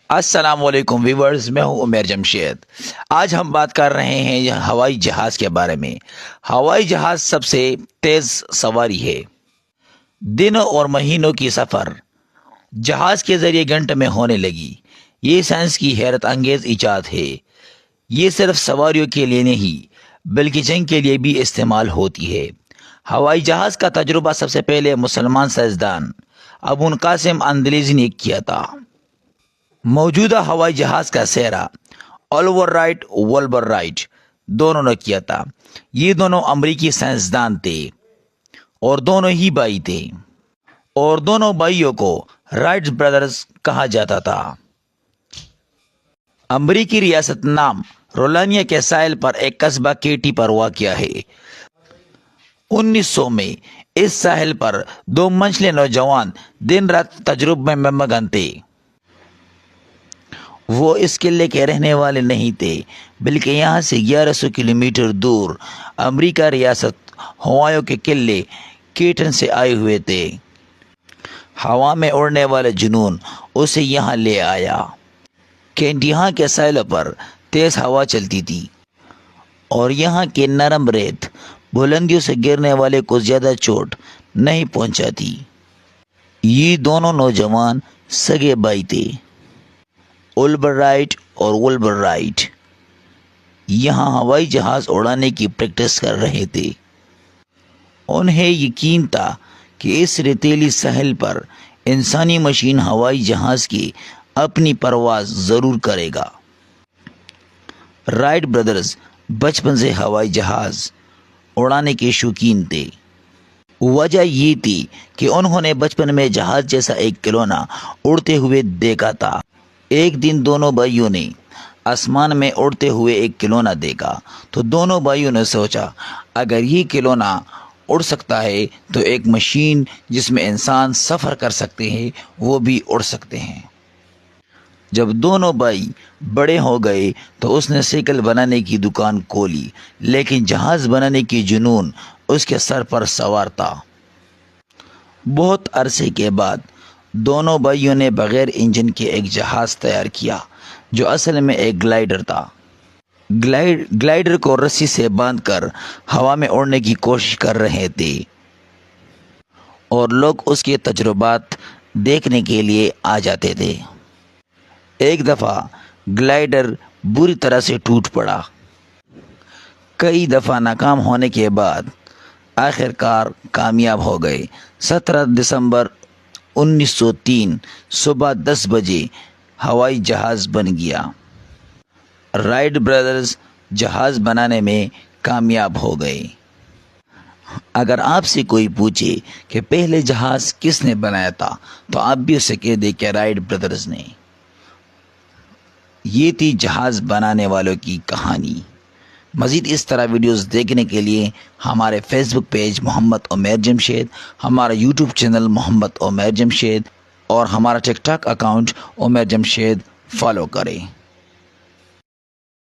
السلام علیکم ویورز، میں ہوں عمیر جمشید۔ آج ہم بات کر رہے ہیں ہوائی جہاز کے بارے میں۔ ہوائی جہاز سب سے تیز سواری ہے۔ دنوں اور مہینوں کی سفر جہاز کے ذریعے گھنٹے میں ہونے لگی۔ یہ سائنس کی حیرت انگیز ایجاد ہے۔ یہ صرف سواریوں کے لیے نہیں بلکہ جنگ کے لیے بھی استعمال ہوتی ہے۔ ہوائی جہاز کا تجربہ سب سے پہلے مسلمان سائنسدان ابو القاسم اندلیزی نے کیا تھا۔ موجودہ ہوائی جہاز کا سیرا اولور رائٹ ولبر رائٹ دونوں نے کیا تھا۔ یہ دونوں امریکی سائنسدان تھے اور دونوں ہی بھائی تھے، اور دونوں بھائیوں کو رائٹ برادرز کہا جاتا تھا۔ امریکی ریاست نام رولانیا کے ساحل پر ایک قصبہ کیٹی پر واقع ہے۔ 1900 میں اس ساحل پر دو منچلے نوجوان دن رات تجربے میں مگن تھے۔ وہ اس قلعے کے رہنے والے نہیں تھے بلکہ یہاں سے 1100 کلومیٹر دور امریکہ ریاست ہوائیو کے قلعے کیٹن سے آئے ہوئے تھے۔ ہوا میں اڑنے والا جنون اسے یہاں لے آیا۔ کینٹ یہاں کے ساحلوں پر تیز ہوا چلتی تھی اور یہاں کی نرم ریت بلندیوں سے گرنے والے کو زیادہ چوٹ نہیں پہنچاتی۔ یہ دونوں نوجوان سگے بھائی تھے، اولبر رائٹ اور ولبر رائٹ۔ یہاں ہوائی جہاز اڑانے کی پریکٹس کر رہے تھے۔ انہیں یقین تھا کہ اس ریتیلی ساحل پر انسانی مشین ہوائی جہاز کی اپنی پرواز ضرور کرے گا۔ رائٹ برادرز بچپن سے ہوائی جہاز اڑانے کے شوقین تھے۔ وجہ یہ تھی کہ انہوں نے بچپن میں جہاز جیسا ایک کھلونا اڑتے ہوئے دیکھا تھا۔ ایک دن دونوں بھائیوں نے آسمان میں اڑتے ہوئے ایک کھلونا دیکھا تو دونوں بھائیوں نے سوچا، اگر یہ کھلونا اڑ سکتا ہے تو ایک مشین جس میں انسان سفر کر سکتے ہیں وہ بھی اڑ سکتے ہیں۔ جب دونوں بھائی بڑے ہو گئے تو اس نے سائیکل بنانے کی دکان کھولی، لیکن جہاز بنانے کی جنون اس کے سر پر سوار تھا۔ بہت عرصے کے بعد دونوں بھائیوں نے بغیر انجن کے ایک جہاز تیار کیا جو اصل میں ایک گلائڈر تھا۔ گلائڈر کو رسی سے باندھ کر ہوا میں اڑنے کی کوشش کر رہے تھے اور لوگ اس کے تجربات دیکھنے کے لیے آ جاتے تھے۔ ایک دفعہ گلائڈر بری طرح سے ٹوٹ پڑا۔ کئی دفعہ ناکام ہونے کے بعد آخر کار کامیاب ہو گئے۔ 17 دسمبر 1903 صبح 10 بجے ہوائی جہاز بن گیا۔ رائٹ برادرز جہاز بنانے میں کامیاب ہو گئے۔ اگر آپ سے کوئی پوچھے کہ پہلے جہاز کس نے بنایا تھا تو آپ بھی اسے کہہ دیں کہ رائٹ برادرز نے۔ یہ تھی جہاز بنانے والوں کی کہانی۔ مزید اس طرح ویڈیوز دیکھنے کے لیے ہمارے Facebook page Muhammad Umair Jamshed, ہمارا یوٹیوب چینل محمد عمیر جمشید اور ہمارا TikTok account Umair Jamshed follow کریں۔